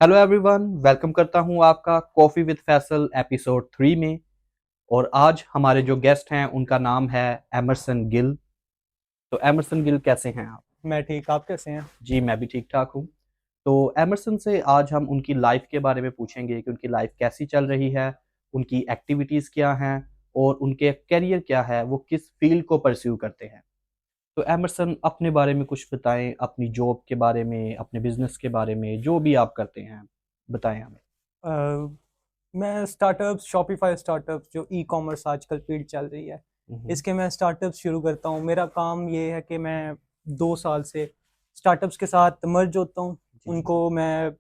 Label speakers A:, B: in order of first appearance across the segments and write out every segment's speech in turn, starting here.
A: Hello everyone, welcome करता हूं आपका कॉफ़ी विद फैसल एपिसोड 3 में। और आज हमारे जो गेस्ट हैं उनका नाम है एमरसन गिल। तो एमरसन गिल, कैसे हैं आप?
B: मैं ठीक। आप कैसे हैं?
A: जी, मैं भी ठीक ठाक हूं। तो एमरसन से आज हम उनकी लाइफ के बारे में पूछेंगे कि उनकी लाइफ कैसी चल रही है, उनकी एक्टिविटीज़ क्या हैं और उनके करियर क्या है, वो किस फील्ड को परस्यू करते हैं। तो एमरसन, अपने बारे में कुछ बताएं, अपनी जॉब के बारे में, अपने बिजनेस के बारे में, जो भी आप करते हैं बताएं हमें।
B: अ, मैं स्टार्टअप्स, शॉपिफाई स्टार्टअप्स, जो ई कॉमर्स आजकल फील्ड चल रही है,
A: हम्म।
B: इसके मैं स्टार्टअप्स शुरू करता हूँ। मेरा काम ये है कि मैं 2 साल से स्टार्टअप्स के साथ मर्ज होता हूँ।
A: जी जी।
B: उनको मैं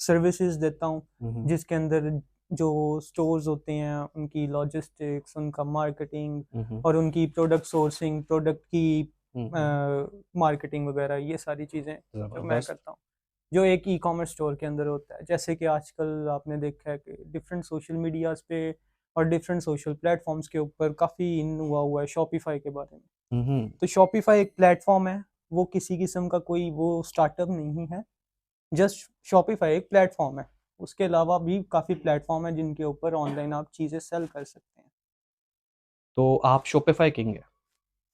B: सर्विसेज देता हूँ,
A: हम्म।
B: जिसके अंदर जो स्टोर्स होते हैं उनकी लॉजिस्टिक्स, उनका मार्केटिंग
A: हम्म।
B: और उनकी प्रोडक्ट सोर्सिंग, प्रोडक्ट की
A: हम्म।
B: मार्केटिंग वगैरह, ये सारी चीज़ें जो मैं
A: जबरदस्त।
B: करता हूँ, जो एक ई कॉमर्स स्टोर के अंदर होता है। जैसे कि आजकल आपने देखा है कि डिफरेंट सोशल मीडियाज़ पे और डिफरेंट सोशल प्लेटफॉर्म्स के ऊपर काफ़ी इन हुआ है शॉपिफाई के बारे में।
A: हम्म।
B: तो शॉपिफाई एक प्लेटफॉर्म है, वो किसी किस्म का कोई वो स्टार्टअप नहीं है। जस्ट शॉपिफाई एक प्लेटफॉर्म है। उसके अलावा भी काफ़ी प्लेटफॉर्म है जिनके ऊपर ऑनलाइन आप चीज़ें सेल कर सकते हैं।
A: तो आप शॉपिफाई किंग है?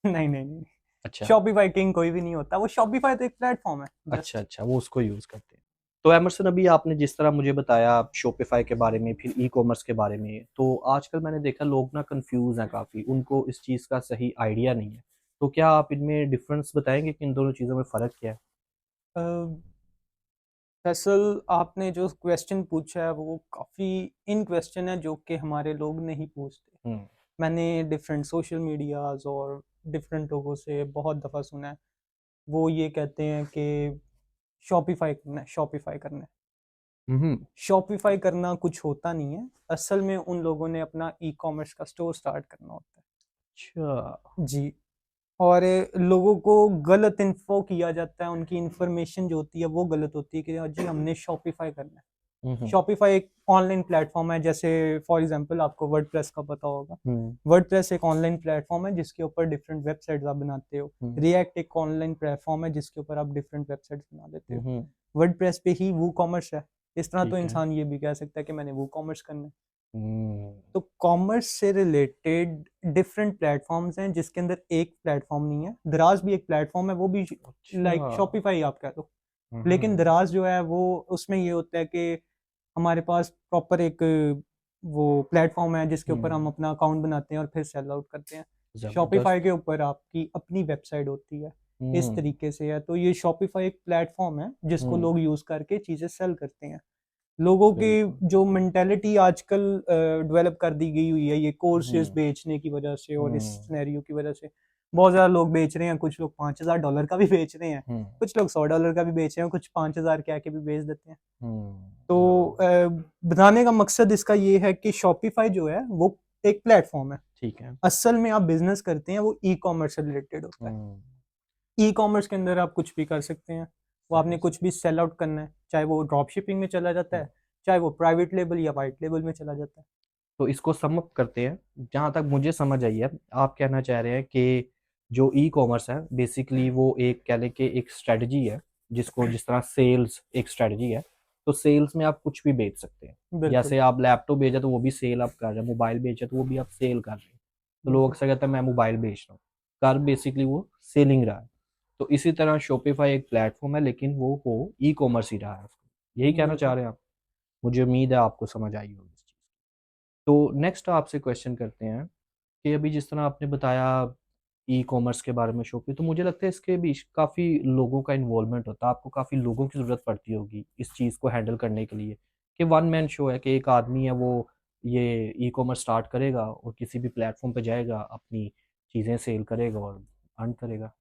B: नहीं नहीं नहीं,
A: अच्छा।
B: शॉपिफाई किंग कोई भी नहीं होता। वो शॉपिफाई तो एक प्लेटफॉर्म है
A: अच्छा
B: जस्ट।
A: अच्छा, वो उसको यूज करते हैं। तो एमरसन, अभी आपने जिस तरह मुझे बताया शॉपिफाई के बारे में, फिर ई कॉमर्स के बारे में, तो आजकल मैंने देखा लोग ना कंफ्यूज हैं काफ़ी, उनको इस चीज़ का सही आइडिया नहीं है। तो क्या आप इनमें डिफरेंस बताएंगे कि इन दोनों चीज़ों में फ़र्क क्या है?
B: फैसल, आपने जो क्वेश्चन पूछा है वो काफ़ी इन क्वेश्चन है जो कि हमारे लोग नहीं पूछते।
A: हम्म।
B: मैंने डिफरेंट सोशल मीडियाज़ और डिफरेंट लोगों से बहुत दफ़ा सुना है। वो ये कहते हैं कि शॉपिफाई करना है, शॉपिफाई करना है।
A: हम्म।
B: शॉपिफाई करना कुछ होता नहीं है। असल में उन लोगों ने अपना ई कॉमर्स का स्टोर स्टार्ट करना होता
A: अच्छा।
B: है जी। और लोगों को गलत इन्फो किया जाता है, उनकी इन्फॉर्मेशन जो होती है वो गलत होती है कि हाँ जी हमने शॉपिफाई करना है।
A: हम्म।
B: शॉपिफाई एक ऑनलाइन प्लेटफॉर्म है। जैसे फॉर एग्जांपल आपको वर्डप्रेस का पता होगा।
A: हम्म।
B: वर्डप्रेस एक ऑनलाइन प्लेटफॉर्म है जिसके ऊपर डिफरेंट वेबसाइट्स आप बनाते हो।
A: हम्म।
B: रिएक्ट एक ऑनलाइन प्लेटफॉर्म है जिसके ऊपर आप डिफरेंट वेबसाइट्स बना देते हो।
A: हम्म।
B: वर्डप्रेस पे ही वो कॉमर्स है। इस तरह तो
A: ठीक है।
B: इंसान ये भी कह सकता है कि मैंने वो कॉमर्स करना है।
A: हम्म।
B: तो कॉमर्स से रिलेटेड डिफरेंट प्लेटफॉर्म्स हैं जिसके अंदर एक प्लेटफॉर्म नहीं है। दराज भी एक प्लेटफॉर्म है, वो भी
A: अच्छा।
B: लाइक शॉपिफाई आप कह दो। लेकिन
A: हम्म।
B: दराज जो है वो, उसमें ये होता है कि हमारे पास प्रॉपर एक वो प्लेटफॉर्म है जिसके ऊपर हम
A: हम्म।
B: अपना अकाउंट बनाते हैं और फिर सेल आउट करते हैं। शॉपिफाई
A: जबरदस्त।
B: के ऊपर आपकी अपनी वेबसाइट होती है। इस
A: हम्म।
B: तरीके से है। तो ये शॉपिफाई एक प्लेटफॉर्म है जिसको
A: हम्म।
B: लोग यूज़ करके चीज़ें सेल करते हैं। लोगों की
A: बिल्कुल।
B: जो मेंटेलिटी आजकल डेवलप कर दी गई हुई है ये कोर्सेज
A: हम्म।
B: बेचने की वजह से और इस
A: हम्म।
B: सिनेरियो की वजह से, बहुत ज़्यादा लोग बेच रहे हैं। कुछ लोग $5,000 का भी बेच रहे हैं,
A: हम्म।
B: कुछ लोग $100 का भी बेच रहे हैं, कुछ 5,000 कह के भी बेच देते हैं। तो
A: जबरदस्त।
B: बताने का मकसद इसका ये है कि शॉपिफाई जो है वो एक प्लेटफॉर्म है।
A: ठीक है।
B: असल में आप बिजनेस करते हैं वो ई कॉमर्स से रिलेटेड होता है।
A: हम्म।
B: ई कॉमर्स के अंदर आप कुछ भी कर सकते हैं। वो आपने
A: सही
B: कुछ
A: सही।
B: भी सेल आउट करना है, चाहे वो ड्रॉप शिपिंग में चला जाता
A: हम्म।
B: है, चाहे वो प्राइवेट लेबल या वाइट लेबल में चला जाता है।
A: तो इसको सम अप करते हैं। जहाँ तक मुझे समझ आई है, आप कहना चाह रहे हैं कि जो ई कॉमर्स है बेसिकली वो एक कह लें कि एक स्ट्रेटजी है, जिसको जिस तरह सेल्स एक स्ट्रेटजी है। तो सेल्स में आप कुछ भी बेच सकते हैं।
B: बिल्कुल
A: जैसे आप लैपटॉप बेचे तो वो भी सेल आप कर रहे हैं, मोबाइल बेचे तो वो भी आप सेल कर रहे हैं। तो लोग
B: बिल्कुल।
A: अक्सर कहते हैं मैं मोबाइल बेच रहा हूँ, कर बेसिकली वो सेलिंग रहा है। तो इसी तरह शॉपिफाई एक प्लेटफॉर्म है, लेकिन वो हो ई कॉमर्स ही रहा है उसको, यही कहना चाह
B: बिल्कुल।
A: रहे हैं आप? मुझे उम्मीद है आपको समझ आई होगी इस चीज़। तो नेक्स्ट आपसे क्वेश्चन करते हैं कि अभी जिस तरह आपने बताया ई कॉमर्स के बारे में, शॉपिंग, तो मुझे लगता है इसके भी काफ़ी लोगों का इन्वॉल्वमेंट होता है, आपको काफ़ी लोगों की ज़रूरत पड़ती होगी इस चीज़ को हैंडल करने के लिए। कि वन मैन शो है कि एक आदमी है वो ये ई कॉमर्स स्टार्ट करेगा और किसी भी प्लेटफॉर्म पे जाएगा, अपनी चीज़ें सेल करेगा और अर्न करेगा।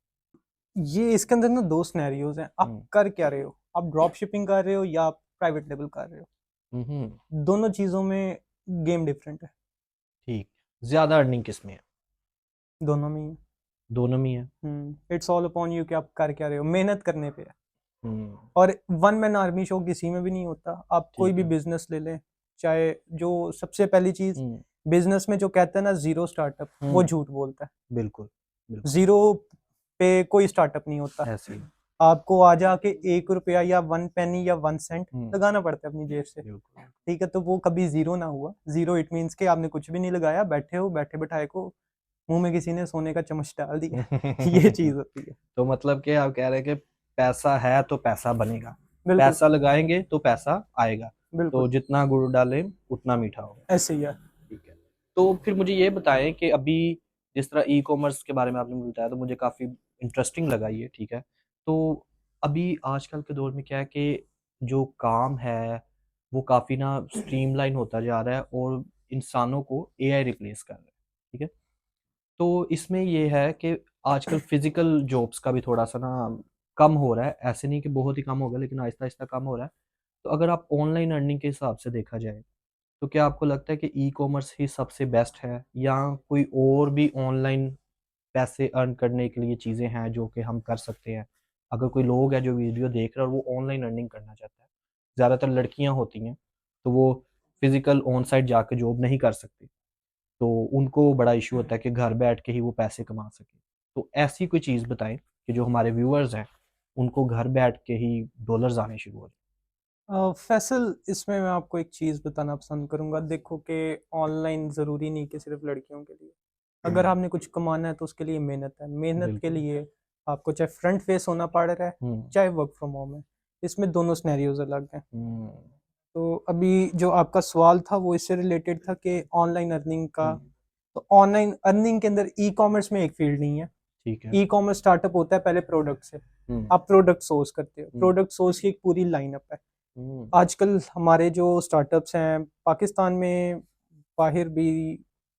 B: ये इसके अंदर ना दो सिनेरियोज हैं। आप
A: हम्म।
B: कर क्या रहे हो? आप ड्रॉप शिपिंग कर रहे हो या आप प्राइवेट लेबल कर रहे हो?
A: हम्म।
B: दोनों चीज़ों में गेम डिफरेंट है।
A: ठीक। ज़्यादा अर्निंग किस में है?
B: दोनों में ही।
A: दोनों में ही है।
B: इट्स ऑल अपॉन यू कि आप कर क्या रहे हो, मेहनत करने पे है।
A: हम्म।
B: और वन मैन आर्मी शो किसी में भी नहीं होता। आप कोई
A: ठीक
B: भी
A: है।
B: बिजनेस ले लें, चाहे जो सबसे पहली चीज़,
A: हम्म।
B: बिजनेस में जो कहते हैं ना जीरो स्टार्टअप, वो
A: हम्म।
B: झूठ बोलता है।
A: बिल्कुल। बिल्कुल।
B: जीरो पे कोई स्टार्टअप नहीं होता।
A: ऐसे ही।
B: आपको आ जाके 1 रुपया या 1 पेनी या 1 सेंट
A: हम्म,
B: लगाना पड़ता है अपनी जेब से,
A: बिल्कुल।
B: ठीक है? तो वो कभी ज़ीरो ना हुआ। ज़ीरो इट मीन्स कि आपने कुछ भी नहीं लगाया, बैठे हो, बैठे-बिठाए को मुँह में किसी ने सोने का चम्मच डाल दिया। ये चीज़ होती है।
A: तो मतलब कि आप कह रहे हैं कि पैसा है तो पैसा बनेगा,
B: बिल्कुल,
A: पैसा लगाएंगे तो पैसा आएगा,
B: बिल्कुल,
A: तो जितना गुड़ डालें उतना मीठा होगा।
B: ऐसे ही है।
A: ठीक है। तो फिर मुझे ये बताएं कि अभी जिस तरह ई कॉमर्स के बारे में आपने मुझे बताया तो मुझे काफ़ी इंटरेस्टिंग लगा ये, ठीक है। तो अभी आजकल के दौर में क्या है कि जो काम है वो काफ़ी ना स्ट्रीमलाइन होता जा रहा है और इंसानों को एआई रिप्लेस कर रहा है, ठीक है। तो इसमें ये है कि आजकल फिजिकल जॉब्स का भी थोड़ा सा ना कम हो रहा है, ऐसे नहीं कि बहुत ही कम हो गया लेकिन आहिस्ता आहिस्ता कम हो रहा है। तो अगर आप ऑनलाइन अर्निंग के हिसाब से देखा जाए तो क्या आपको लगता है कि ई कॉमर्स ही सबसे बेस्ट है या कोई और भी ऑनलाइन पैसे अर्न करने के लिए चीज़ें हैं जो कि हम कर सकते हैं? अगर कोई लोग है जो वीडियो देख रहा है और वो ऑनलाइन अर्निंग करना चाहता है, ज़्यादातर लड़कियां होती हैं तो वो फिजिकल ऑन साइट जाकर जॉब नहीं कर सकती, तो उनको बड़ा इशू होता है कि घर बैठ के ही वो पैसे कमा सके। तो ऐसी कोई चीज़ बताएं कि जो हमारे व्यूअर्स हैं उनको घर बैठ के ही डॉलर्स आने शुरू हो जाए।
B: फैसल, इसमें मैं आपको एक चीज़ बताना पसंद करूँगा। देखो कि ऑनलाइन ज़रूरी नहीं कि सिर्फ़ लड़कियों के लिए। अगर आपने कुछ कमाना है तो उसके लिए मेहनत है। मेहनत के
A: बिल्कुल।
B: लिए आपको चाहे फ्रंट फेस होना पड़ रहा है,
A: हम्म।
B: चाहे वर्क फ्रॉम होम है। इसमें दोनों सिनेरियोज़ अलग हैं।
A: हम्म।
B: तो अभी जो आपका सवाल था वो इससे रिलेटेड था कि ऑनलाइन अर्निंग का।
A: हम्म।
B: तो ऑनलाइन अर्निंग के अंदर ई-कॉमर्स में एक फ़ील्ड नहीं है।
A: ठीक है।
B: ई-कॉमर्स स्टार्टअप होता है पहले प्रोडक्ट से।
A: हम्म।
B: आप प्रोडक्ट सोर्स करते हो।
A: हम्म।
B: प्रोडक्ट सोर्स की एक पूरी लाइनअप है।
A: हम्म।
B: आजकल हमारे जो स्टार्टअप्स हैं पाकिस्तान में, बाहर भी,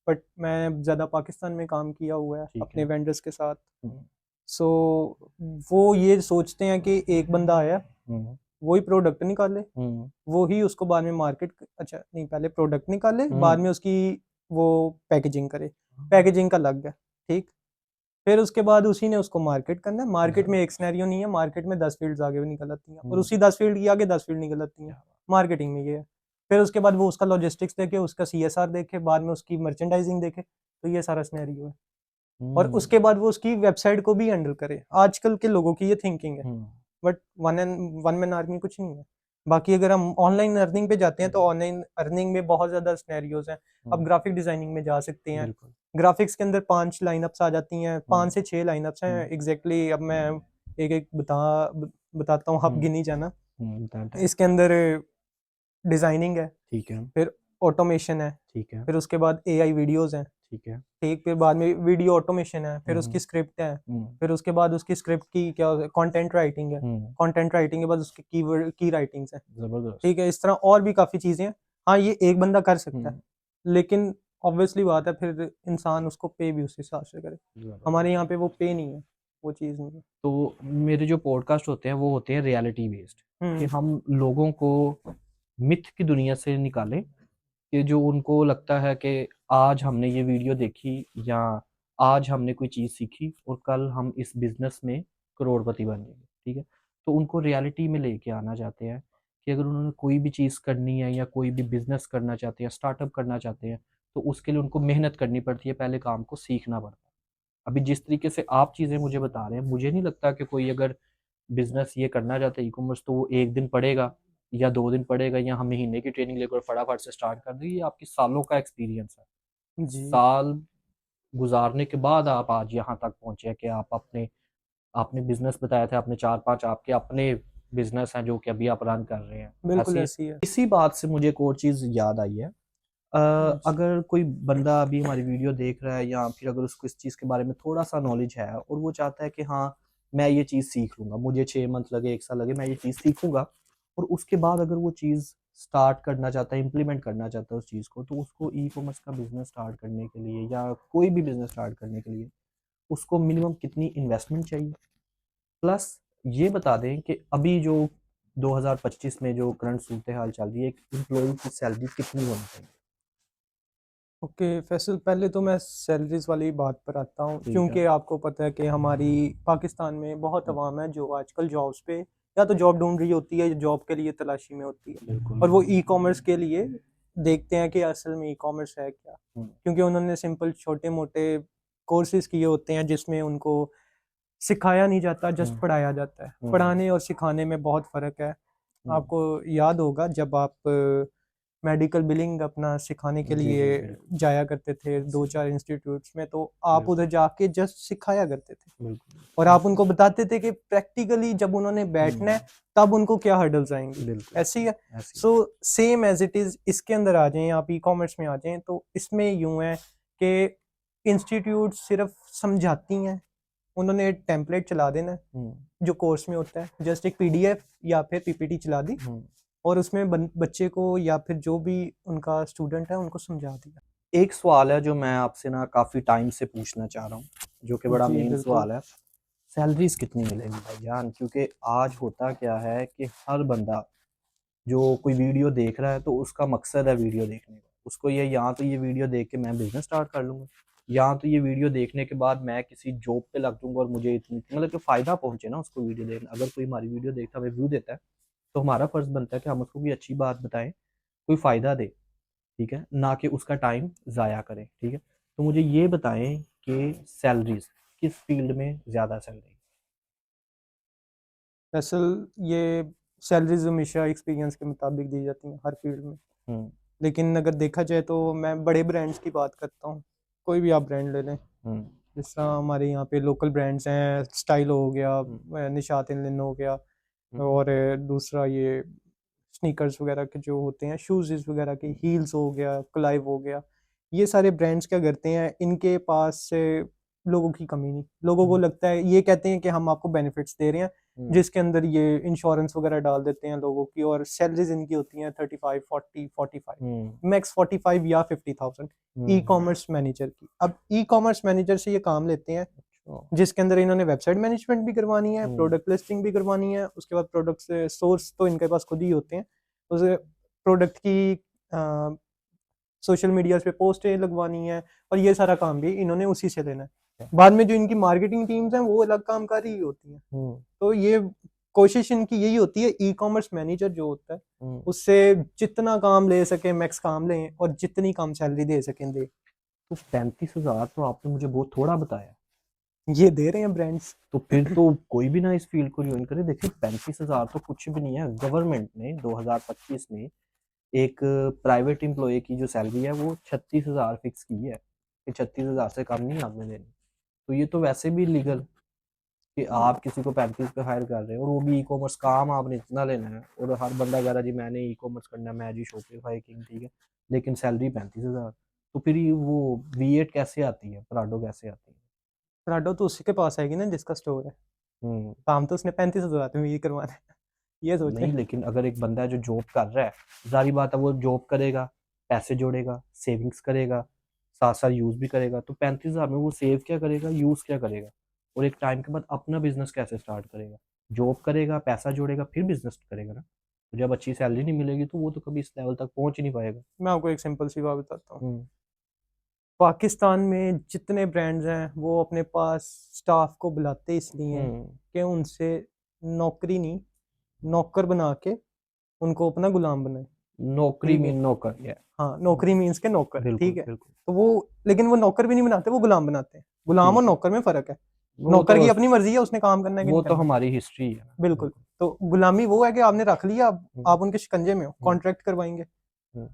B: बट मैं ज़्यादा पाकिस्तान में काम किया हुआ है
A: ठीक
B: अपने
A: है।
B: वेंडर्स के साथ।
A: हम्म।
B: सो वो ये सोचते हैं कि एक बंदा आया,
A: हम्म।
B: वो ही प्रोडक्ट निकाले,
A: हम्म।
B: वो ही उसको बाद में मार्केट, अच्छा नहीं, पहले प्रोडक्ट निकाले, बाद
A: हम्म।
B: में उसकी वो पैकेजिंग करे। पैकेजिंग का लग गया, ठीक। फिर उसके बाद उसी ने उसको मार्केट करना है। मार्केट में एक सिनेरियो नहीं है, मार्केट में 10 फील्ड्स आगे भी निकल आती हैं और
A: हम्म।
B: उसी 10 फील्ड की आगे 10 फील्ड निकल आती हैं।
A: क्या बात।
B: मार्केटिंग में ये है। फिर उसके बाद वो उसका लॉजिस्टिक्स देखे, उसका सीएसआर देखे, बाद में उसकी मर्चेंडाइजिंग देखे। तो ये सारा सिनेरियो है। और
A: हम्म।
B: उसके बाद वो उसकी वेबसाइट को भी हैंडल करे। आजकल के लोगों की ये थिंकिंग है।
A: हम्म।
B: बट वन मैन आर्मी कुछ नहीं है। बाकी अगर हम ऑनलाइन अर्निंग पे जाते हैं तो ऑनलाइन अर्निंग में बहुत ज़्यादा सिनेरियोज हैं। अब
A: हम्म।
B: ग्राफिक डिजाइनिंग में जा सकते हैं।
A: बिल्कुल।
B: ग्राफिक्स के अंदर 5 लाइनअप्स आ जाती हैं, 5
A: हम्म।
B: से 6 लाइनअप्स हैं
A: हम्म।
B: एग्जैक्टली। अब मैं एक एक बताता हूँ, आप
A: हम्म।
B: गिनी जाना।
A: बताएं बताएं।
B: इसके अंदर डिजाइनिंग है,
A: ठीक है।
B: फिर ऑटोमेशन है,
A: ठीक है।
B: फिर उसके बाद एआई वीडियोस हैं,
A: ठीक है।
B: ठीक, फिर बाद में वीडियो ऑटोमेशन है, फिर उसकी
A: हम्म।
B: स्क्रिप्ट है,
A: हम्म।
B: फिर उसके बाद उसकी स्क्रिप्ट की क्या कंटेंट राइटिंग है,
A: हम्म।
B: कंटेंट राइटिंग के बाद उसकी कीवर्ड की राइटिंग्स हैं,
A: जबरदस्त।
B: ठीक है। इस तरह और भी काफ़ी चीज़ें हैं। हाँ, ये एक बंदा कर सकता है,
A: हम्म।
B: लेकिन ऑब्वियसली बात है फिर इंसान उसको पे भी उस हिसाब से करे। हमारे
A: जबरदस्त।
B: यहाँ पे वो पे नहीं है, वो चीज़ नहीं है।
A: तो मेरे जो पॉडकास्ट होते हैं वो होते हैं रियलिटी बेस्ड, कि
B: हुँ,
A: हम लोगों को मिथ की दुनिया से निकालें कि जो उनको लगता है कि आज हमने ये वीडियो देखी या आज हमने कोई चीज़ सीखी और कल हम इस बिजनेस में करोड़पति बन जाएंगे, ठीक है। तो उनको रियलिटी में लेके आना चाहते हैं कि अगर उन्होंने कोई भी चीज़ करनी है या कोई भी बिजनेस करना चाहते हैं, स्टार्टअप करना चाहते हैं, तो उसके लिए उनको मेहनत करनी पड़ती है, पहले काम को सीखना पड़ता है। अभी जिस तरीके से आप चीज़ें मुझे बता रहे हैं, मुझे नहीं लगता कि कोई अगर बिजनेस ये करना चाहता है ई कॉमर्स तो वो एक दिन पढ़ेगा या 2 दिन पढ़ेगा या हम महीने की ट्रेनिंग लेकर फटाफट से स्टार्ट कर देंगे। ये आपकी सालों का एक्सपीरियंस है,
B: जी,
A: साल गुजारने के बाद आप आज यहाँ तक पहुंचे हैं कि आप अपने आपने बिजनेस बताया था, आपने 4-5 आपके अपने बिजनेस हैं जो कि अभी आप रन कर रहे हैं
B: बिल्कुल
A: ऐसे ही।
B: ऐसी है।
A: इसी बात से मुझे एक और चीज़ याद आई है।
B: जी,
A: अगर कोई बंदा अभी हमारी वीडियो देख रहा है या फिर अगर उसको इस चीज़ के बारे में थोड़ा सा नॉलेज है और वो चाहता है कि हाँ मैं ये चीज़ सीख लूँगा, मुझे 6 मंथ लगे 1 साल लगे मैं ये चीज़ सीखूंगा और उसके बाद अगर वो चीज़ स्टार्ट करना चाहता है, इम्प्लीमेंट करना चाहता है उस चीज़ को, तो उसको ई कॉमर्स का बिजनेस स्टार्ट करने के लिए या कोई भी बिजनेस स्टार्ट करने के लिए उसको मिनिमम कितनी इन्वेस्टमेंट चाहिए? प्लस ये बता दें कि अभी जो 2025 में जो करंट सूरत हाल चल रही है, एक एम्प्लॉय की सैलरी कितनी होनी चाहिए?
B: ओके फैसल, पहले तो मैं सैलरीज़ वाली बात पर आता हूँ,
A: ठीक है।
B: क्योंकि आपको पता है कि हमारी पाकिस्तान में बहुत अवाम है जो आजकल जॉब्स पे या तो जॉब ढूँढ रही होती है या जॉब के लिए तलाशी में होती है।
A: बिल्कुल।
B: और वो ई-कॉमर्स के लिए देखते हैं कि असल में ई-कॉमर्स है क्या?
A: हुँ।
B: क्योंकि उन्होंने सिंपल छोटे-मोटे कोर्सेज़ किए होते हैं जिसमें उनको सिखाया नहीं जाता, जस्ट
A: हम्म,
B: पढ़ाया जाता है।
A: हम्म,
B: पढ़ाने और सिखाने में बहुत फ़र्क है। आपको याद होगा जब आप मेडिकल बिलिंग अपना सिखाने के
A: जी
B: लिए
A: जी बिल्कुल
B: जाया करते थे दो
A: जी,
B: चार इंस्टीट्यूट्स में, तो आप
A: बिल्कुल
B: उधर जाके जस्ट सिखाया करते थे
A: बिल्कुल
B: और आप उनको बताते थे कि प्रैक्टिकली जब उन्होंने बैठना
A: हम्म,
B: है तब उनको क्या हर्डल्स आएंगी।
A: बिल्कुल
B: ऐसे ही है।
A: ऐसी
B: so same as it is इसके अंदर आ जाएं, आप ई कॉमर्स में आ जाएं, तो इसमें यूं है कि इंस्टीट्यूट सिर्फ समझाती हैं, उन्होंने टेम्पलेट चला देना है
A: हम्म,
B: जो कोर्स में होता है, जस्ट एक पीडीएफ या फिर पीपीटी चला दी
A: हम्म।
B: और उसमें बच्चे को या फिर जो भी उनका स्टूडेंट है उनको समझा दिया।
A: एक सवाल है जो मैं आपसे ना काफ़ी टाइम से पूछना चाह रहा हूँ, जो कि बड़ा
B: जी
A: मेन
B: बिल्कुल।
A: सवाल है। सैलरीज कितनी मिलेगी भाईजान? क्योंकि आज होता क्या है कि हर बंदा जो कोई वीडियो देख रहा है तो उसका मकसद है वीडियो देखने का, उसको ये या तो ये वीडियो देख के मैं बिजनेस स्टार्ट कर लूँगा, या तो ये वीडियो देखने के बाद मैं किसी जॉब पे लग जाऊँगा और मुझे इतनी मतलब कि फ़ायदा पहुँचे ना उसको वीडियो देखना। अगर कोई हमारी वीडियो देखता है, हमें व्यू देता है, तो हमारा फ़र्ज़ बनता है कि हम उसको कोई अच्छी बात बताएँ, कोई फ़ायदा दें, ठीक है? ना कि उसका टाइम ज़ाया करें, ठीक है? तो मुझे ये बताएँ कि सैलरीज़ किस फ़ील्ड में ज़्यादा सैलरी?
B: दरअसल ये सैलरीज हमेशा एक्सपीरियंस के मुताबिक दी जाती हैं हर फील्ड में,
A: हुँ,
B: लेकिन अगर देखा जाए तो मैं बड़े ब्रांड्स की बात करता हूँ। कोई भी आप ब्रांड ले लें,
A: हुँ,
B: जिस तरह हमारे यहाँ पे लोकल ब्रांड्स हैं, स्टाइलो हो गया,
A: हुँ,
B: निशात इन लिन हो गया,
A: हुँ,
B: और दूसरा ये स्नीकर्स वगैरह के जो होते हैं, शूज़ वगैरह के, हील्स हो गया, क्लाइव हो गया, ये सारे ब्रांड्स क्या करते हैं, इनके पास से लोगों की कमी नहीं, लोगों को
A: हुँ,
B: लगता है, ये कहते हैं कि हम आपको बेनिफिट्स दे रहे हैं,
A: हुँ,
B: जिसके अंदर ये इंश्योरेंस वगैरह डाल देते हैं लोगों की, और सैलरीज इनकी होती हैं 35 40
A: हुँ,
B: 45 मैक्स 45 या 50,000
A: हुँ,
B: ई कॉमर्स मैनेजर की। अब ई कॉमर्स मैनेजर से ये काम लेते हैं
A: अच्छा,
B: जिसके अंदर इन्होंने वेबसाइट मैनेजमेंट भी करवानी है,
A: हुँ,
B: प्रोडक्ट लिस्टिंग भी करवानी है, उसके बाद प्रोडक्ट से सोर्स तो इनके पास खुद ही होते हैं, उस प्रोडक्ट की सोशल मीडिया पे पोस्टें लगवानी है, और ये सारा काम भी इन्होंने उसी से लेना है। बाद में जो इनकी मार्केटिंग टीम्स हैं वो अलग काम कर रही होती हैं।
A: हुँ,
B: तो ये कोशिश इनकी यही होती है, ई कॉमर्स मैनेजर जो होता है
A: हुँ।
B: उससे जितना काम ले सके मैक्स काम लें और जितनी कम सैलरी दे सकें दे।
A: तो 35,000 तो आपने मुझे बहुत थोड़ा बताया।
B: ये दे रहे हैं ब्रांड्स।
A: तो फिर तो कोई भी ना इस फ़ील्ड को जॉइन करे। देखिए 35,000 तो कुछ भी नहीं है। गवर्नमेंट ने 2025 में एक प्राइवेट एम्प्लॉयी की जो सैलरी है वो 36,000 फिक्स की है, कि 36,000 से कम नहीं आपने देनी। तो ये तो वैसे भी लीगल कि आप किसी को 35 पे हायर कर रहे हो, और वो भी ई-कॉमर्स काम आपने इतना लेना है, और हर बंदा कह रहा है जी मैंने ई-कॉमर्स करना है, मैं जी शॉपिफाई किंग, ठीक है, लेकिन सैलरी 35,000। तो फिर ये वो V8 कैसे आती है, प्राडो कैसे आती है?
B: पराठो तो उसी के पास आएगी ना जिसका स्टोर है,
A: हम्म,
B: काम तो उसने 35,000 में ये करवाना है। ये सोचें।
A: नहीं लेकिन अगर एक बंदा है जो जॉब कर रहा है, जारी बात है वो जॉब करेगा, पैसे जोड़ेगा, सेविंग्स करेगा, साथ साथ यूज भी करेगा, तो 35,000 में वो सेव क्या करेगा, यूज क्या करेगा, और एक टाइम के बाद अपना बिजनेस कैसे स्टार्ट करेगा? जॉब करेगा, पैसा जोड़ेगा, फिर बिजनेस करेगा ना। तो जब अच्छी सैलरी नहीं मिलेगी तो वो तो कभी इस लेवल तक पहुंच ही नहीं पाएगा।
B: मैं आपको एक सिंपल सी बात बताता हूँ।
A: हम्म,
B: पाकिस्तान में जितने ब्रांड्स हैं वो अपने पास स्टाफ को बुलाते इसलिए हैं
A: हम्म,
B: कि उनसे नौकरी नहीं, नौकर बना के उनको अपना गुलाम बनाए।
A: नौकरी
B: ठीक है।
A: मीन नौकर है।
B: हाँ, नौकरी मीन्स के नौकर,
A: बिल्कुल
B: ठीक है।
A: बिल्कुल।
B: तो वो, लेकिन वो नौकर भी नहीं बनाते, वो गुलाम बनाते हैं। गुलाम और
A: ठीक है,
B: नौकर में फ़र्क है।
A: वो
B: नौकर
A: तो
B: की अपनी मर्ज़ी है, उसने काम करना है कि
A: वो
B: नहीं
A: तो
B: करना।
A: हमारी हिस्ट्री है ना।
B: बिल्कुल।
A: बिल्कुल।
B: तो गुलामी वो है कि आपने रख लिया, अब
A: हम्म,
B: आप उनके शिकंजे में हो,
A: हम्म,
B: कॉन्ट्रैक्ट करवाएँगे।
A: हम्म,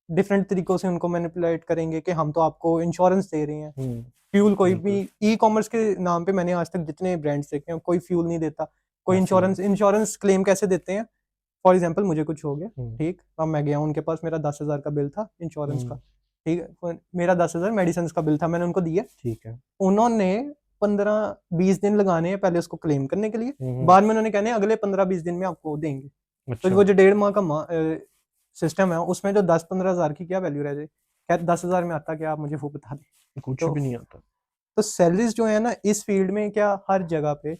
B: डिफरेंट तरीकों से उनको मैनिपुलेट करेंगे कि हम तो आपको इंश्योरेंस दे रहे हैं।
A: हम्म,
B: फ्यूल कोई भी
A: बिल्कुल।
B: ई कॉमर्स के नाम पे मैंने आज तक जितने ब्रांड्स देखे हैं, कोई फ्यूल नहीं देता, कोई
A: ऐसे ही है।
B: इंश्योरेंस क्लेम कैसे देते हैं। फॉर एग्जांपल मुझे कुछ हो गया,
A: हम्म,
B: ठीक, अब मैं गया उनके पास, मेरा 10,000 का बिल था इंश्योरेंस का,
A: हम्म,
B: ठीक है, मेरा 10,000 मेडिसिन का बिल था, मैंने उनको दिया।
A: ठीक है।
B: उन्होंने 15-20 दिन लगाने हैं पहले उसको क्लेम करने के लिए,
A: हम्म,
B: बाद में उन्होंने कहने हैं अगले 15-20 दिन में आपको देंगे। तो
A: अच्छा।
B: वो जो 1.5 माह का सिस्टम है उसमें जो 10-15 हज़ार की क्या वैल्यू रह जाए। खैर 10,000 में आता क्या, आप मुझे वो बता दें।
A: कुछ
B: तो
A: भी नहीं आता।
B: सैलरीज जो है ना इस फील्ड में, क्या हर जगह पे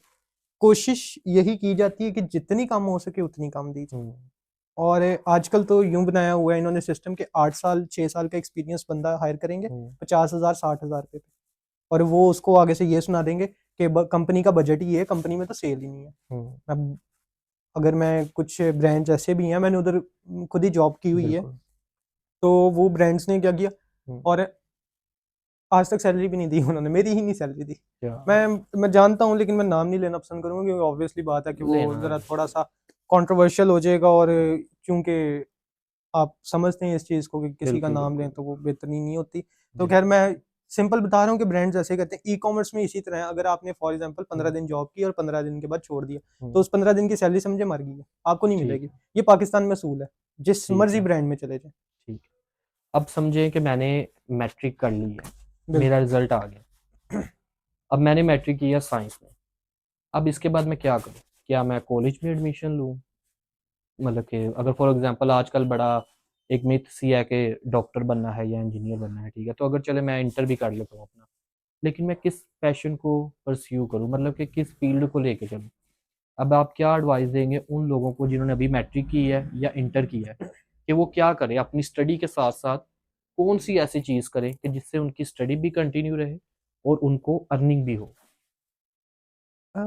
B: कोशिश यही की जाती है कि जितनी कम हो सके उतनी कम दी जाए।
A: हम्म,
B: और आजकल तो यूं बनाया हुआ है इन्होंने सिस्टम के 8 साल 6 साल का एक्सपीरियंस बंदा हायर करेंगे
A: हम्म,
B: 50,000 60,000 पे, और वो उसको आगे से ये सुना देंगे कि कंपनी का बजट ही है, कंपनी में तो सेल ही नहीं है।
A: हम्म,
B: अब अगर मैं कुछ ब्रांड्स ऐसे भी हैं, मैंने उधर खुद ही जॉब की हुई है,
A: बिल्कुल।
B: तो वो ब्रांड्स ने क्या किया,
A: हम्म,
B: और आज तक सैलरी भी नहीं दी उन्होंने, मेरी ही नहीं सैलरी दी।
A: क्या
B: मैं जानता हूँ, लेकिन मैं नाम नहीं लेना पसंद करूँगा, क्योंकि ऑब्वियसली बात है कि वो
A: लेना
B: ज़रा
A: है?
B: थोड़ा-सा कंट्रोवर्शियल हो जाएगा, और क्योंकि आप समझते हैं इस चीज़ को कि किसी का
A: बिल्कुल,
B: नाम लें
A: बिल्कुल।
B: तो वो बेहतरीन नहीं होती। तो
A: जी।
B: ख़ैर मैं सिंपल बता रहा हूँ कि ब्रांड्स ऐसे करते हैं। ई-कॉमर्स में इसी तरह है, अगर आपने फॉर एग्ज़ाम्पल 15
A: हुँ,
B: दिन जॉब की और 15 दिन के बाद छोड़ दिया, तो
A: हुँ।
B: उस 15 दिन की सैलरी समझे मर गई है, आपको नहीं
A: ठीक
B: मिलेगी।
A: है,
B: ये पाकिस्तान में असूल है, जिस
A: ठीक
B: मर्ज़ी
A: है,
B: ब्रांड में चले जाएँ।
A: ठीक है। अब समझें कि मैंने मैट्रिक कर ली है, मेरा
B: बिल्कुल।
A: रिज़ल्ट आ गया। अब मैंने मैट्रिक किया साइंस में, अब इसके बाद मैं क्या करूँ? क्या मैं कॉलेज में एडमिशन लूँ? मतलब कि अगर फॉर एग्ज़ाम्पल आजकल बड़ा एक मिथ सी है कि डॉक्टर बनना है या इंजीनियर बनना है, ठीक है? तो अगर चले मैं इंटर भी कर लेता हूँ अपना, लेकिन मैं किस पैशन को परस्यू करूँ? मतलब कि किस फ़ील्ड को लेके चलूँ? अब आप क्या एडवाइस देंगे उन लोगों को जिन्होंने अभी मैट्रिक की है या इंटर किया है, कि वो क्या करें अपनी स्टडी के साथ-साथ कौन-सी ऐसी चीज़ करें कि जिससे उनकी स्टडी भी कंटिन्यू रहे और उनको अर्निंग भी हो?
B: अ,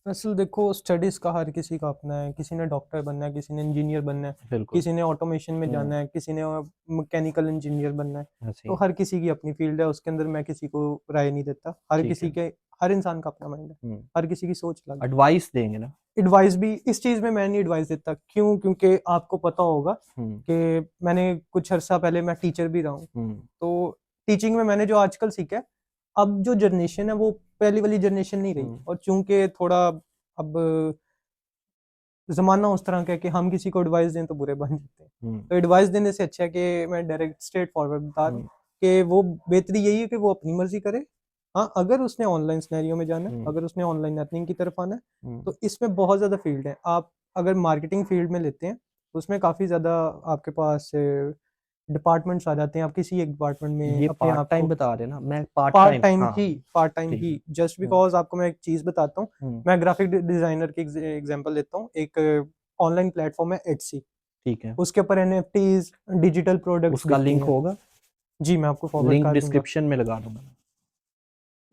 B: असल देखो, स्टडीज़ का हर किसी का अपना है, किसी ने डॉक्टर बनना है, किसी ने इंजीनियर बनना है,
A: बिल्कुल।
B: किसी ने ऑटोमेशन में
A: हुँ,
B: जाना है, किसी ने मैकेनिकल इंजीनियर बनना है।
A: ऐसे
B: तो
A: ही।
B: हर किसी की अपनी फ़ील्ड है, उसके अंदर मैं किसी को राय नहीं देता।
A: ठीक है।
B: हर इंसान का अपना माइंड है,
A: हुँ,
B: हर किसी की सोच अलग है।
A: एडवाइस देंगे ना?
B: एडवाइस भी इस चीज़ में मैं नहीं एडवाइस देता, क्यों? क्योंकि आपको पता होगा
A: हुँ,
B: कि मैंने कुछ अर्सा पहले मैं टीचर भी रहा हूँ।
A: हुँ,
B: तो टीचिंग में मैंने जो आजकल सीखा है, अब जो जनरेशन है वो पहली वाली जनरेशन नहीं रही,
A: हुँ,
B: और चूँकि थोड़ा अब ज़माना उस तरह का है कि हम किसी को एडवाइस दें तो बुरे बन जाते हैं।
A: हुँ,
B: तो एडवाइस देने से अच्छा है कि मैं डायरेक्ट स्ट्रेट फॉरवर्ड बता रहा हूँ
A: हुँ,
B: कि वो बेहतरी यही है कि वो अपनी मर्ज़ी करे। हाँ, अगर उसने ऑनलाइन सिनेरियो में जाना है,
A: हुँ,
B: अगर उसने ऑनलाइन अर्निंग की तरफ आना है,
A: हुँ,
B: तो इसमें बहुत ज़्यादा फ़ील्ड है। आप अगर मार्केटिंग फ़ील्ड में लेते हैं, तो उसमें काफ़ी ज़्यादा आपके पास डिपार्टमेंट्स आ जाते हैं। आप किसी एक डिपार्टमेंट में
A: ये
B: अपने
A: पार्ट
B: आप
A: टाइम
B: को
A: बता रहे हैं ना? मैं पार्ट टाइम हाँ,
B: पार्ट टाइम
A: ठीक है।
B: ही जस्ट
A: हुँ,
B: बिकॉज़ आपको मैं एक चीज़ बताता हूँ।
A: हुँ,
B: मैं ग्राफ़िक डिज़ाइनर की एग्ज़ाम्पल लेता हूँ। एक ऑनलाइन प्लेटफ़ॉर्म है एट्सी,
A: ठीक है।
B: उसके ऊपर एनएफटीज़, डिजिटल प्रोडक्ट्स
A: उसका
B: बिकती
A: लिंक
B: हैं।
A: होगा?
B: जी, मैं आपको फ़ॉरवर्ड
A: लिंक
B: कर दूँगा।
A: डिस्क्रिप्शन में लगा दूँगा मैं।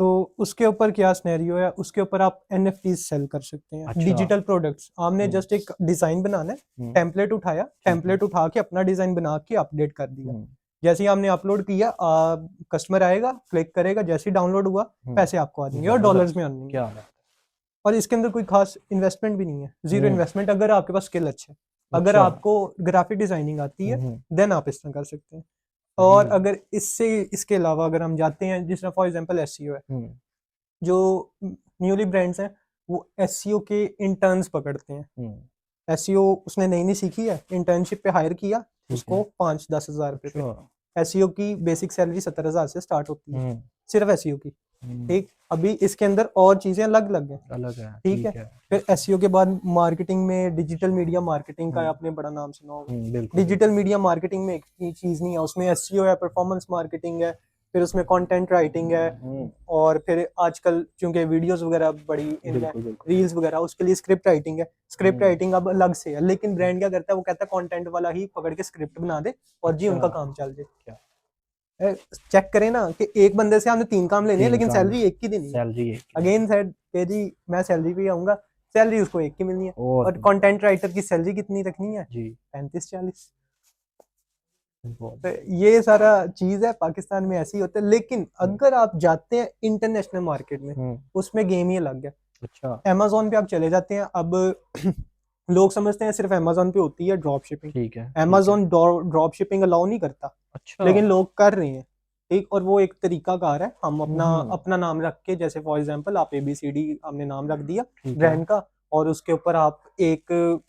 B: तो उसके ऊपर क्या सिनेरियो है, उसके ऊपर आप एनएफटीज़ सेल कर सकते हैं,
A: अच्छा।
B: Digital products. आपने
A: हुँ,
B: जस्ट एक डिज़ाइन बनाना है,
A: हुँ,
B: टेम्पलेट उठाया,
A: ठीक है।
B: टेम्पलेट उठा के अपना डिज़ाइन बना के अपडेट कर दिया।
A: हुँ,
B: जैसे ही आपने अपलोड किया, कस्टमर आएगा, क्लिक करेगा, जैसे ही डाउनलोड हुआ,
A: हुँ,
B: पैसे आपको आ जाएँगे और डॉलर्स
A: ज़बरदस्त!
B: में अर्निंग है।
A: क्या बात है!
B: और इसके अंदर कोई खास इन्वेस्टमेंट भी नहीं है, ज़ीरो
A: हुँ,
B: इन्वेस्टमेंट, अगर आपके पास स्किल अच्छा है। अगर
A: अच्छा।
B: आपको ग्राफ़िक डिज़ाइनिंग आती
A: हुँ,
B: है,
A: हुँ,
B: देन आप इस तरह कर सकते हैं।
A: सही
B: और
A: है।
B: अगर इसके अलावा अगर हम जाते हैं, जिस तरह फॉर एग्ज़ाम्पल एसईओ है,
A: हुँ,
B: जो न्यूली ब्रांड्स हैं, वो एसईओ के इंटर्न्स पकड़ते हैं।
A: हुँ,
B: एसईओ उसने नई-नई सीखी है, इंटर्नशिप पे हायर किया,
A: ठीक
B: उसको
A: है।
B: 5-10 हज़ार रुपए पे।
A: अच्छा।
B: एसईओ की बेसिक सैलरी 70,000 से स्टार्ट होती है,
A: हुँ,
B: सिर्फ़ एसईओ की,
A: हुँ,
B: ठीक? अभी इसके अंदर और चीज़ें अलग-अलग हैं,
A: अलग है,
B: ठीक है?
A: ठीक है,
B: फिर
A: ठीक है।
B: एसईओ के बाद मार्केटिंग में डिजिटल मीडिया मार्केटिंग का
A: हुँ,
B: आपने बड़ा नाम सुना होगा।
A: बिल्कुल,
B: डिजिटल
A: बिल्कुल।
B: मीडिया मार्केटिंग में एक ही चीज़ नहीं है, उसमें एसईओ है, परफॉर्मेंस मार्केटिंग है, फिर उसमें कंटेंट राइटिंग है,
A: हुँ,
B: और फिर आजकल चूँकि वीडियोज़ वगैरह बड़ी इन है,
A: बिल्कुल, बिल्कुल।
B: रील्स वगैरह, उसके लिए स्क्रिप्ट राइटिंग है। स्क्रिप्ट
A: हुँ,
B: राइटिंग अब अलग से है, लेकिन
A: हुँ,
B: ब्रांड क्या करता है, वो कहता है कंटेंट वाला ही पकड़ के स्क्रिप्ट बना दे और जी
A: अच्छा,
B: उनका काम चल जाए।
A: क्या
B: चेक करें ना कि एक बंदे से हमने 3 काम लेने हैं,
A: 3
B: लेकिन
A: काम
B: सैलरी एक की देनी है।
A: सैलरी एक ही देनी
B: अगेन सेड कि जी मैं सैलरी पे आऊँगा, सैलरी उसको एक की मिलनी है,
A: और
B: और कंटेंट राइटर की सैलरी कितनी रखनी है?
A: जी,
B: 35-40।
A: बहुत
B: तो
A: बढ़िया।
B: ये सारा चीज़ है, पाकिस्तान में ऐसे ही होता है, लेकिन
A: हुँ,
B: अगर आप जाते हैं इंटरनेशनल मार्केट में,
A: हुँ,
B: उसमें गेम ही अलग है।
A: अच्छा,
B: अमेज़न पे आप चले जाते हैं, अब लोग समझते हैं सिर्फ़ अमेज़न पे होती है ड्रॉप शिपिंग।
A: ठीक है, ठीक है।
B: अमेज़न ड्रॉप शिपिंग अलाउ नहीं करता,
A: अच्छा,
B: लेकिन लोग कर रहे हैं, ठीक? और वो एक तरीकाकार है, हम
A: हुँ,
B: अपना
A: हुँ,
B: अपना नाम रख के, जैसे फॉर एग्ज़ाम्पल आप एबीसीडी आपने नाम रख दिया
A: ठीक है।
B: ब्रांड का, और उसके ऊपर आप एक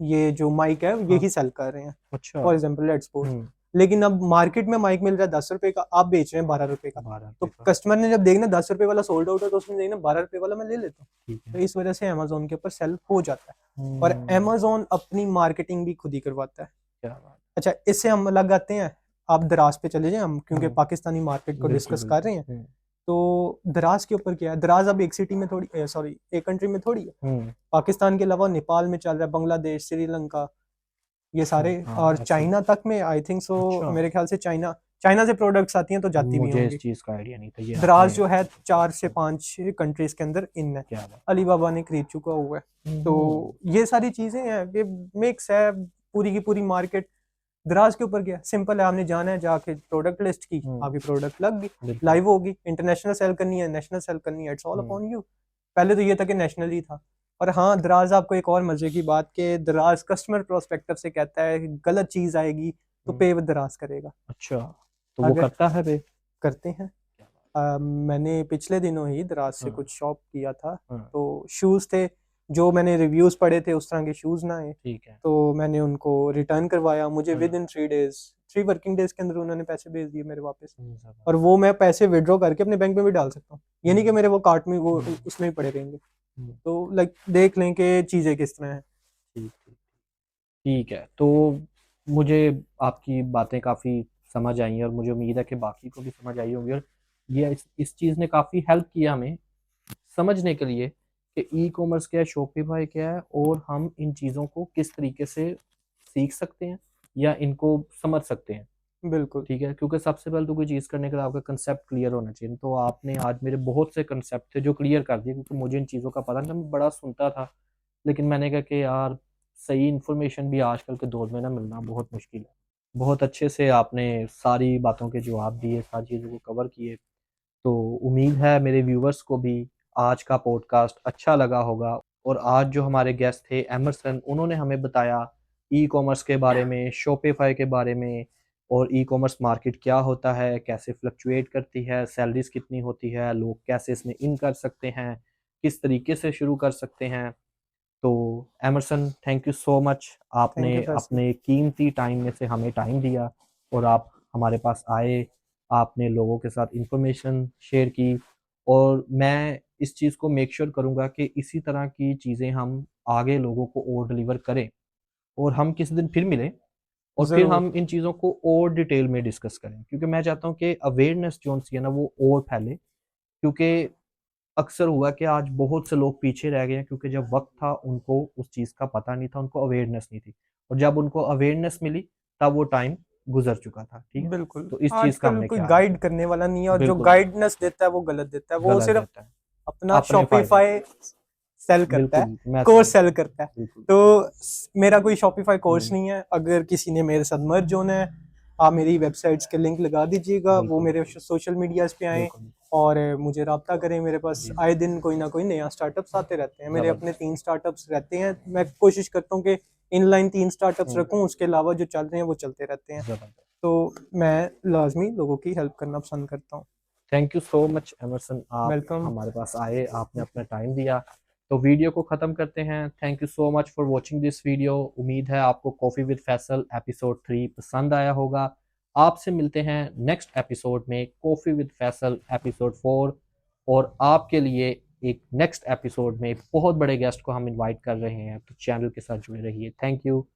B: ये जो माइक है
A: हाँ,
B: यही सेल कर रहे हैं,
A: अच्छा,
B: फॉर एग्ज़ाम्पल लेट्स सपोज़।
A: हुँ,
B: लेकिन अब मार्केट में माइक मिल रहा है ₹10 का, आप बेच रहे हैं ₹12 का। तो
A: ₹12 का,
B: कस्टमर ने जब देखना ₹10 वाला सोल्ड आउट है, तो उसने देखना ₹12 वाला मैं ले लेता हूँ।
A: ठीक
B: तो
A: है।
B: इस वजह से अमेज़न के ऊपर सेल हो जाता है, और
A: हुँ,
B: अमेज़न अपनी मार्केटिंग भी खुद ही करवाता है।
A: क्या बात
B: अच्छा, इससे हम अलग आते हैं, आप दराज़ पे चले जाएँ हम, क्योंकि
A: हुँ,
B: पाकिस्तानी मार्केट को
A: बिल्कुल,
B: डिस्कस कर
A: बिल्कुल।
B: रहे हैं।
A: हुँ,
B: तो दराज़ के ऊपर क्या है, दराज़ अब एक सिटी में थोड़ी सॉरी एक कंट्री में थोड़ी है।
A: हुँ,
B: पाकिस्तान के अलावा नेपाल में चल रहा है, बांग्लादेश, श्रीलंका, ये
A: अच्छा,
B: सारे, और
A: हाँ, ऐसे ही।
B: चाइना तक में आई थिंक सो,
A: अच्छा,
B: मेरे ख़्याल से चाइना चाइना से प्रोडक्ट्स आती हैं तो जाती भी
A: मुझे इस
B: होंगी।
A: चीज़ का आइडिया नहीं था, ये
B: दराज़
A: आपने
B: जो है 4 से 5 कंट्रीज़ के अंदर इन है।
A: क्या बात
B: अलीबाबा ने खरीद चुका हुआ है।
A: हुँ,
B: तो
A: हुँ,
B: ये सारी चीज़ें हैं कि मिक्स है, पूरी की पूरी मार्केट दराज के ऊपर क्या सिंपल है, आपने जाना है जाके प्रोडक्ट लिस्ट की, आपकी प्रोडक्ट लग गई, लाइव होगी, इंटरनेशनल सेल करनी है, नेशनल सेल करनी है, इट्स ऑल अपॉन यू। पहले तो ये था कि नेशनल ही था। और हाँ, दराज आपको एक और मजे की बात कि दराज कस्टमर प्रोस्पेक्टिव से कहता है गलत चीज आएगी तो पे विद दराज करेगा।
A: अच्छा, तो वो
B: अगर
A: करता है पे?
B: करते हैं। मैंने पिछले दिनों ही दराज से कुछ शॉप किया था, तो शूज़ थे जो मैंने रिव्यूज़ पढ़े थे, उस तरह के शूज़ ना आए,
A: ठीक है।
B: तो मैंने उनको रिटर्न करवाया। मुझे with in 3 days 3 working days के अंदर उन्होंने पैसे भेज दिए मेरे वापस। और वो मैं पैसे विड्रॉ करके अपने बैंक में भी डाल सकता हूँ, ये नहीं कि मेरे वो कार्ट में वो उसमें ही पड़े रहेंगे। तो लाइक देख लें कि चीज़ें किस तरह हैं।
A: ठीक ठीक ठीक है। तो मुझे आपकी बातें काफ़ी समझ आई हैं और मुझे उम्मीद है कि बाकी को भी समझ आई होंगी, और ये इस चीज़ ने काफ़ी हेल्प किया हमें समझने के लिए कि ई कॉमर्स क्या है, शॉपिफाई क्या है, और हम इन चीज़ों को किस तरीके से सीख सकते हैं या इनको समझ सकते हैं।
B: बिल्कुल।
A: ठीक है, क्योंकि सबसे पहले तो कोई चीज़ करने के लिए आपका कंसेप्ट क्लियर होना चाहिए। तो आपने आज मेरे बहुत से कंसेप्ट थे जो क्लियर कर दिए, क्योंकि मुझे इन चीज़ों का पता नहीं था, मैं बड़ा सुनता था, लेकिन मैंने कहा कि यार सही इन्फॉर्मेशन भी आजकल के दौर में ना मिलना बहुत मुश्किल है। बहुत अच्छे से आपने सारी बातों के जवाब दिए, सारी चीज़ों को कवर किए। तो उम्मीद है मेरे व्यूवर्स को भी आज का पॉडकास्ट अच्छा लगा होगा, और आज जो हमारे गेस्ट थे एमरसन, उन्होंने हमें बताया ई कॉमर्स के बारे में, शॉपिफाई के बारे में, और ई कॉमर्स मार्केट क्या होता है, कैसे फ्लक्चुएट करती है, सैलरीज कितनी होती है, लोग कैसे इसमें इन कर सकते हैं, किस तरीके से शुरू कर सकते हैं। तो Emerson, thank you so much, आपने
B: थैंक यू फैसल।
A: अपने कीमती टाइम में से हमें टाइम दिया और आप हमारे पास आए, आपने लोगों के साथ इंफॉर्मेशन शेयर की, और मैं इस चीज़ को मेक श्योर करूँगा कि इसी तरह की चीज़ें हम आगे लोगों को और डिलीवर करें, और हम किसी दिन फिर मिलें और फिर
B: ज़रूर।
A: हम इन चीज़ों को और डिटेल में डिस्कस करें, क्योंकि मैं चाहता हूँ कि अवेयरनेस जो सी है ना वो और फैले, क्योंकि अक्सर हुआ कि आज बहुत से लोग पीछे रह गए हैं, क्योंकि जब वक़्त था उनको उस चीज़ का पता नहीं था, उनको अवेयरनेस नहीं थी, और जब उनको अवेयरनेस मिली तब वो टाइम गुज़र चुका था, ठीक है?
B: बिल्कुल,
A: तो इस चीज़ का
B: आजकल
A: हमने
B: कोई
A: ख्याल
B: गाइड
A: रखना
B: करने वाला नहीं है,
A: है।
B: और जो
A: बिल्कुल,
B: गाइडेंस देता है वो गलत देता है। वो
A: गलत
B: सिर्फ
A: देता है,
B: अपना
A: अपने फ़ायदे के
B: शॉपिफ़ाई सेल
A: लिए।
B: करता है,
A: बिल्कुल, मैं
B: कोर्स
A: समझ
B: सेल
A: गया।
B: करता है।
A: बिल्कुल।
B: तो मेरा कोई शॉपिफ़ाई कोर्स
A: हुँ,
B: नहीं है। अगर किसी ने मेरे साथ मर्ज होना है, आप मेरी वेबसाइट्स के लिंक लगा दीजिएगा, वो
A: बिल्कुल,
B: मेरे सोशल मीडियाज़ पे आएँ
A: बिल्कुल।
B: और मुझे राब्ता करें। मेरे पास
A: जी,
B: आए दिन कोई ना कोई नया स्टार्टअप्स आते रहते हैं। मेरे अपने
A: ज़बरदस्त।
B: 3 स्टार्टअप्स रहते हैं। मैं कोशिश करता हूँ कि इनलाइन 3 स्टार्टअप्स
A: हुँ,
B: रखूँ, उसके अलावा जो चल रहे हैं वो चलते रहते हैं।
A: ज़बरदस्त।
B: तो मैं लाज़मी लोगों की हेल्प करना पसंद करता हूँ।
A: Thank you so much Emerson, आप
B: वेलकम।
A: हमारे पास आए, आपने अपना टाइम दिया। तो वीडियो को ख़त्म करते हैं। Thank you so much for watching this video. उम्मीद है आपको कॉफ़ी विद फैसल एपिसोड 3 पसंद आया होगा। आपसे मिलते हैं नेक्स्ट एपिसोड में, कॉफ़ी विद फैसल एपिसोड 4, और आपके लिए एक नेक्स्ट एपिसोड में बहुत बड़े गेस्ट को हम इनवाइट कर रहे हैं, तो चैनल के साथ जुड़े रहिए। Thank you.